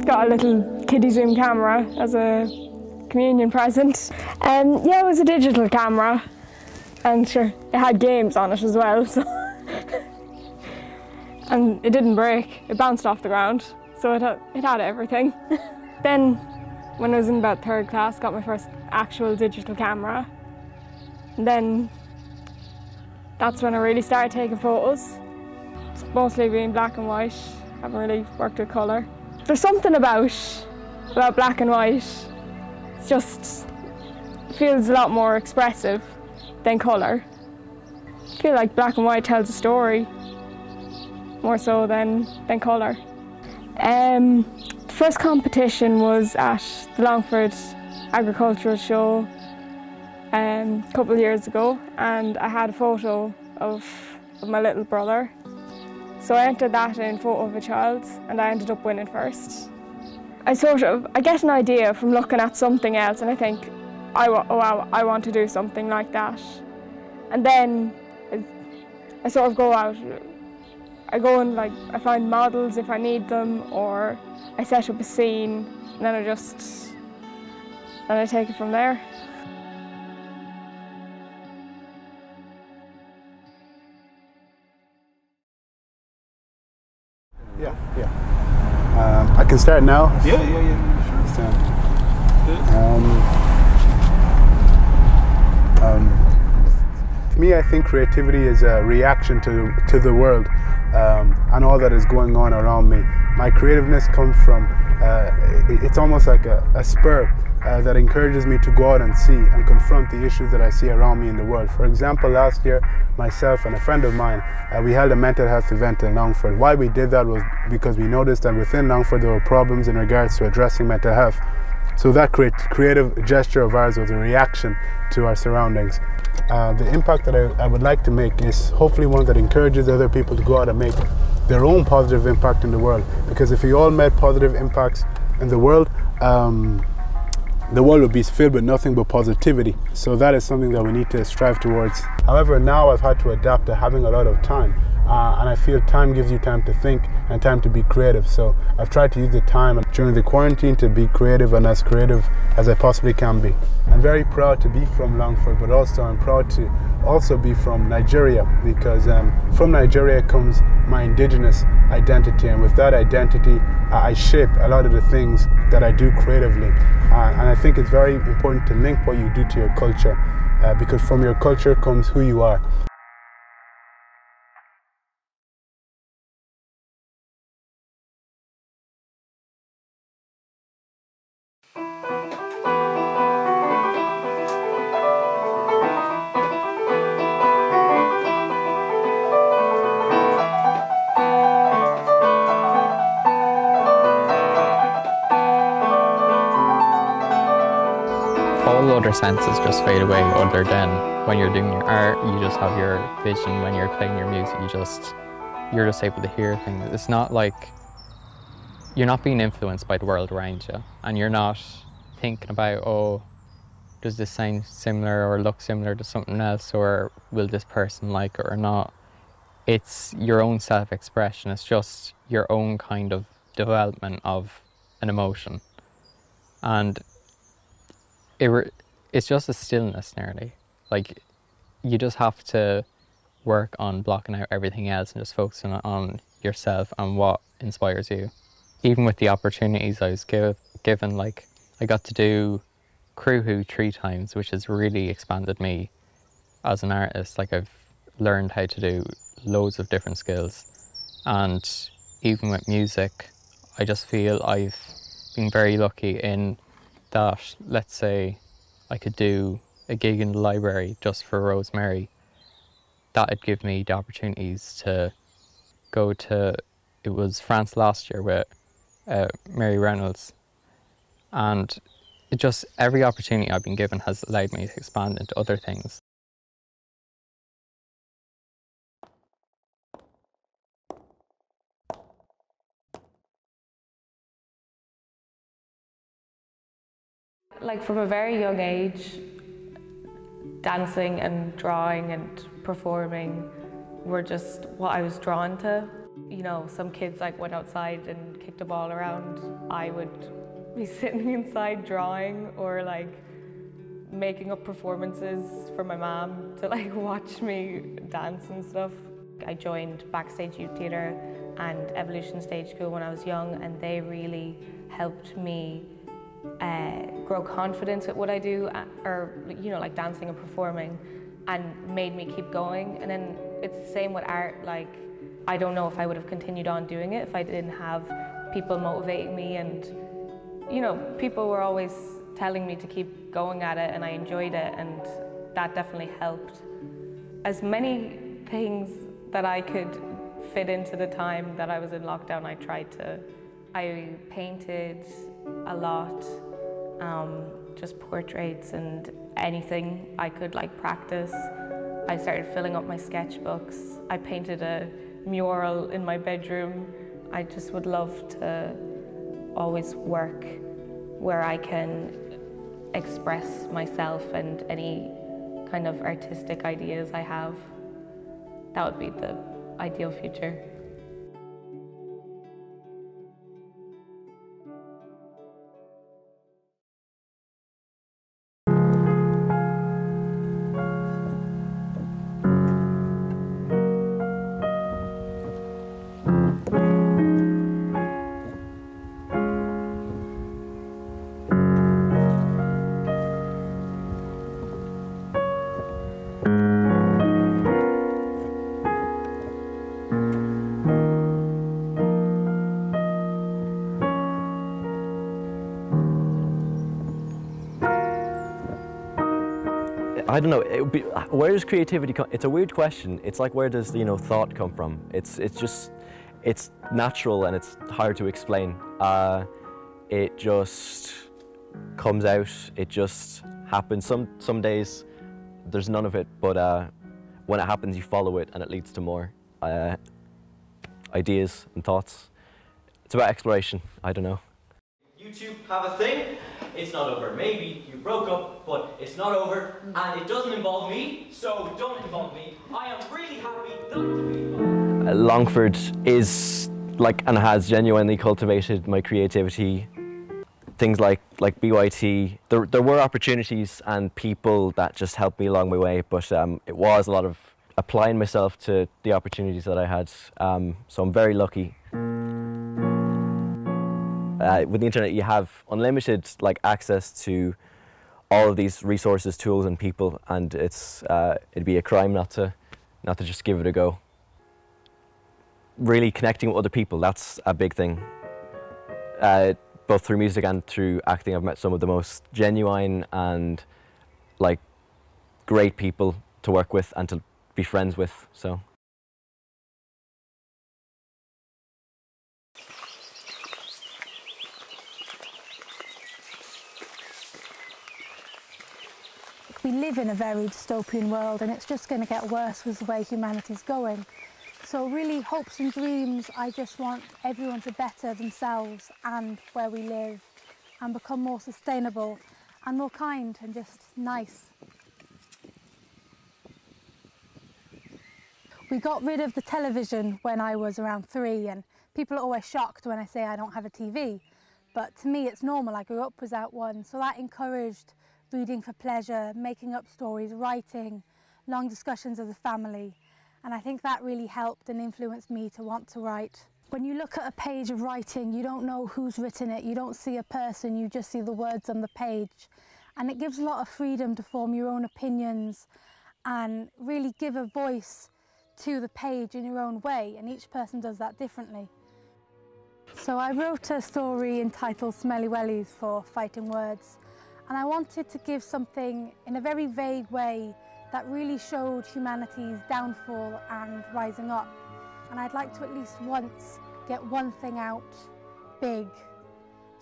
Got a little kiddie zoom camera as a communion present. Yeah, it was a digital camera, and sure, it had games on it as well. So and it didn't break. It bounced off the ground, so it had everything. Then, when I was in about 3rd class, got my first actual digital camera. And then that's when I really started taking photos. It's mostly been black and white. Haven't really worked with colour. There's something about black and white. It feels a lot more expressive than colour. I feel like black and white tells a story more so than colour. The first competition was at the Longford agricultural show a couple of years ago, and I had a photo of my little brother. So I entered that in photo of a child, and I ended up winning first. I get an idea from looking at something else, and I think, wow, I want to do something like that. And then I sort of go out. I go and I find models if I need them, or I set up a scene, and then I take it from there. Yeah. I can start now? Yeah, sure. To me, I think creativity is a reaction to the world and all that is going on around me. My creativeness comes from, it's almost like a spur that encourages me to go out and see and confront the issues that I see around me in the world. For example, last year, myself and a friend of mine, we held a mental health event in Longford. Why we did that was because we noticed that within Longford there were problems in regards to addressing mental health. So that creative gesture of ours was a reaction to our surroundings. The impact that I would like to make is hopefully one that encourages other people to go out and make their own positive impact in the world. Because if we all made positive impacts in the world would be filled with nothing but positivity. So that is something that we need to strive towards. However, now I've had to adapt to having a lot of time. And I feel time gives you time to think and time to be creative. So I've tried to use the time during the quarantine to be creative and as creative as I possibly can be. I'm very proud to be from Longford, but also I'm proud to also be from Nigeria, because from Nigeria comes my indigenous identity, and with that identity I shape a lot of the things that I do creatively. And I think it's very important to link what you do to your culture, because from your culture comes who you are. All other senses just fade away, other than when you're doing your art, you just have your vision. When you're playing your music, you're just able to hear things. It's not like you're not being influenced by the world around you, and you're not thinking about, oh, does this sound similar or look similar to something else, or will this person like it or not. It's your own self-expression. It's just your own kind of development of an emotion, and it's just a stillness nearly. Like, you just have to work on blocking out everything else and just focusing on yourself and what inspires you. Even with the opportunities I was given, like I got to do Crinniu 3 times, which has really expanded me as an artist. Like, I've learned how to do loads of different skills, and even with music, I just feel I've been very lucky in that, let's say, I could do a gig in the library just for Rosemary. That'd give me the opportunities to go to, it was France last year with Mary Reynolds. And it just, every opportunity I've been given has allowed me to expand into other things. Like, from a very young age, dancing and drawing and performing were just what I was drawn to. You know, some kids like went outside and kicked a ball around. I would be sitting inside drawing or like making up performances for my mom to like watch me dance and stuff. I joined Backstage Youth Theatre and Evolution Stage School when I was young, and they really helped me grow confidence at what I do, or you know, like dancing and performing, and made me keep going. And then it's the same with art. Like, I don't know if I would have continued on doing it if I didn't have people motivating me, and you know, people were always telling me to keep going at it, and I enjoyed it, and that definitely helped. As many things that I could fit into the time that I was in lockdown, I tried to. I painted a lot, just portraits and anything I could like practice. I started filling up my sketchbooks. I painted a mural in my bedroom. I just would love to always work where I can express myself and any kind of artistic ideas I have. That would be the ideal future. I don't know, it would be, where does creativity come? It's a weird question. It's like, where does, you know, thought come from? It's natural and it's hard to explain. It just comes out, it just happens. Some days there's none of it, but when it happens you follow it and it leads to more ideas and thoughts. It's about exploration, I don't know. YouTube have a thing, it's not over. Maybe you broke up, but it's not over, and it doesn't involve me, so don't involve me. I am really happy not to be involved. Longford is like, and has genuinely cultivated my creativity. Things like BYT, there were opportunities and people that just helped me along my way, but it was a lot of applying myself to the opportunities that I had, so I'm very lucky. With the internet you have unlimited access to all of these resources, tools and people, and it'd be a crime not to just give it a go. Really connecting with other people, that's a big thing. Both through music and through acting, I've met some of the most genuine and great people to work with and to be friends with. So. We live in a very dystopian world, and it's just going to get worse with the way humanity's going. So really, hopes and dreams, I just want everyone to better themselves and where we live and become more sustainable and more kind and just nice. We got rid of the television when I was around 3, and people are always shocked when I say I don't have a TV. But to me it's normal, I grew up without one, so that encouraged reading for pleasure, making up stories, writing, long discussions as a family. And I think that really helped and influenced me to want to write. When you look at a page of writing, you don't know who's written it, you don't see a person, you just see the words on the page. And it gives a lot of freedom to form your own opinions and really give a voice to the page in your own way, and each person does that differently. So I wrote a story entitled Smelly Wellies for Fighting Words. And I wanted to give something in a very vague way that really showed humanity's downfall and rising up. And I'd like to at least once get one thing out big,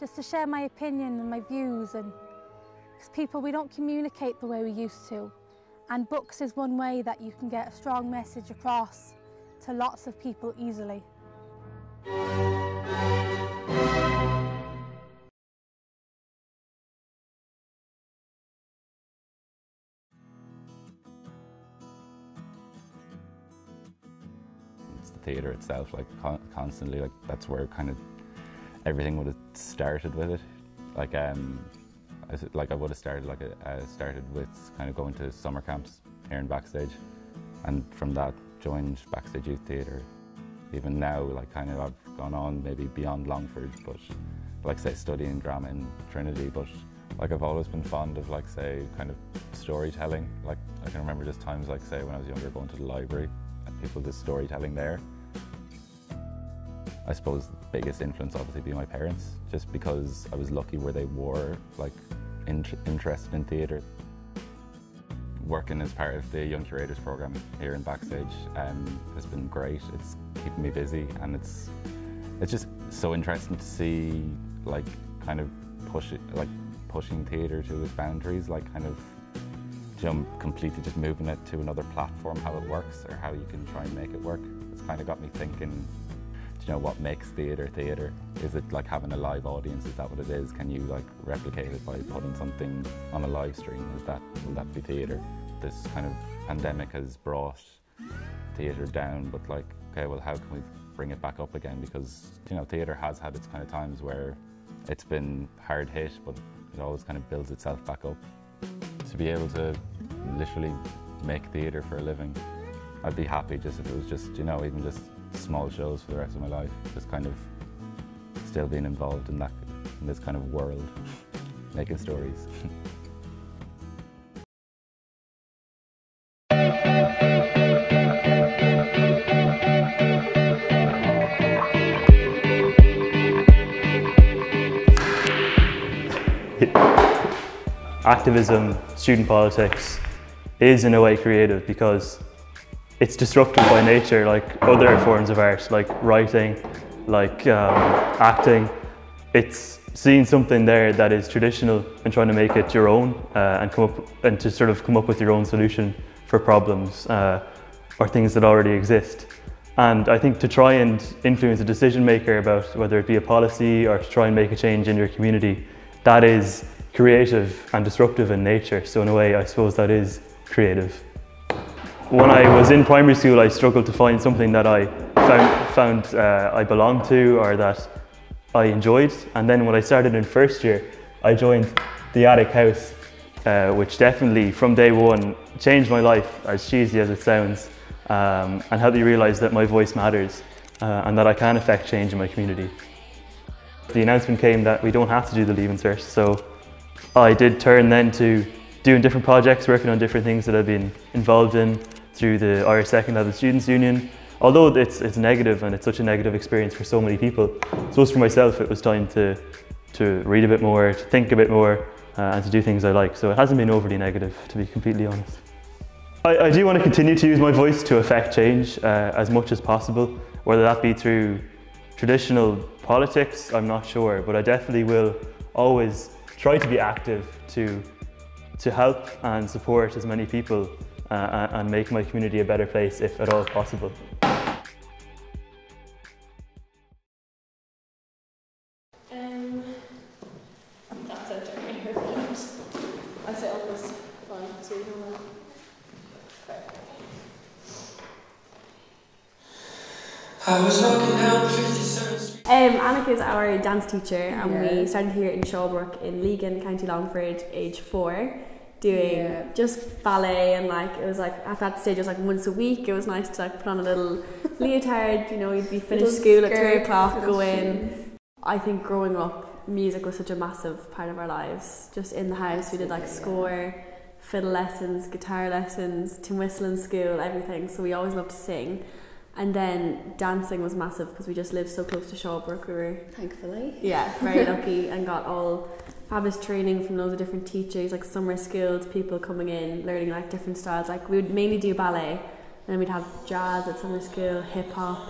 just to share my opinion and my views. And because people, we don't communicate the way we used to. And books is one way that you can get a strong message across to lots of people easily. theatre itself, like constantly. Like that's where kind of everything would have started with it. Like I would have started started with kind of going to summer camps here in Backstage, and from that joined Backstage Youth Theatre. Even now, like kind of I've gone on maybe beyond Longford, but like say studying drama in Trinity. But like I've always been fond of like say kind of storytelling. Like I can remember just times like say when I was younger going to the library and people just storytelling there. I suppose the biggest influence obviously being my parents, just because I was lucky where they were like interested in theatre. Working as part of the Young Curators programme here in Backstage has been great. It's keeping me busy, and it's just so interesting to see like kind of pushing theatre to its boundaries, like kind of completely just moving it to another platform, how it works or how you can try and make it work. It's kind of got me thinking, you know, what makes theatre theatre? Is it like having a live audience? Is that what it is? Can you like replicate it by putting something on a live stream? Will that be theatre? This kind of pandemic has brought theatre down, but like, okay, well, how can we bring it back up again? Because, you know, theatre has had its kind of times where it's been hard hit, but it always kind of builds itself back up. To be able to literally make theatre for a living, I'd be happy just if it was just, you know, even just small shows for the rest of my life, just kind of still being involved in this kind of world, making stories. Activism, student politics is in a way creative because it's disruptive by nature, like other forms of art, like writing, like acting. It's seeing something there that is traditional and trying to make it your own and to sort of come up with your own solution for problems or things that already exist. And I think to try and influence a decision maker about whether it be a policy or to try and make a change in your community, that is creative and disruptive in nature. So in a way, I suppose that is creative. When I was in primary school, I struggled to find something that I found I belonged to or that I enjoyed. And then when I started in first year, I joined the Attic House, which definitely from day one changed my life, as cheesy as it sounds, and helped me realise that my voice matters and that I can affect change in my community. The announcement came that we don't have to do the Leaving Cert, so I did turn then to doing different projects, working on different things that I've been involved in through the Irish Second Level Students' Union. Although it's negative and it's such a negative experience for so many people, I suppose for myself it was time to read a bit more, to think a bit more and to do things I like. So it hasn't been overly negative, to be completely honest. I do want to continue to use my voice to affect change as much as possible, whether that be through traditional politics, I'm not sure, but I definitely will always try to be active to help and support as many people and make my community a better place if at all possible. That's it, don't hear that. I say all this fun, so you don't know. I was walking down 57th Street. Annika is our dance teacher, and we started here in Shawbrook in Legan, County Longford, age 4, doing just ballet, and like it was like at that stage it was like once a week. It was nice to like put on a little leotard, you know, you'd be finished school at 3 o'clock, go in. I think growing up, music was such a massive part of our lives. Just in the house we did like score, fiddle lessons, guitar lessons, tin whistle in school, everything, so we always loved to sing. And then dancing was massive because we just lived so close to Shawbrook. We were thankfully very lucky and got all fabulous training from loads of different teachers, like summer schools, people coming in learning like different styles. Like we would mainly do ballet, and then we'd have jazz at summer school, hip hop,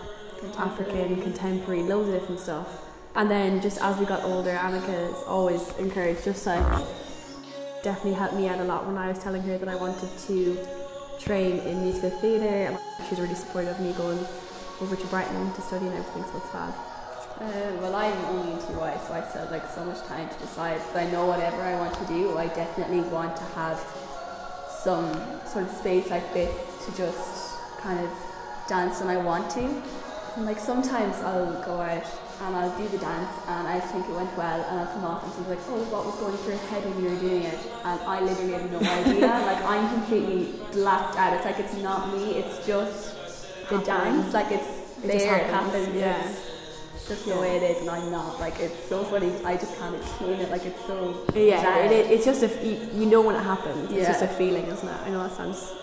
African, contemporary, loads of different stuff. And then just as we got older, Annika is always encouraged, just like definitely helped me out a lot when I was telling her that I wanted to train in musical theatre, and she was really supportive of me going over to Brighton to study and everything, so it's fab. Well, I'm only in TY, so I still have like so much time to decide, but I know whatever I want to do, I definitely want to have some sort of space like this to just kind of dance when I want to. And like sometimes I'll go out and I'll do the dance and I think it went well and I'll come off and think like, oh, what was going through your head when you were doing it? And I literally have no idea. Like I'm completely blacked out. It's like it's not me, it's just the dance. Like it's there, it happens. Yeah. It's just the way it is, and I'm not. Like it's so funny. I just can't explain it. Like it's so yeah. It's just you know when it happens. It's just a feeling, isn't it? I know that sounds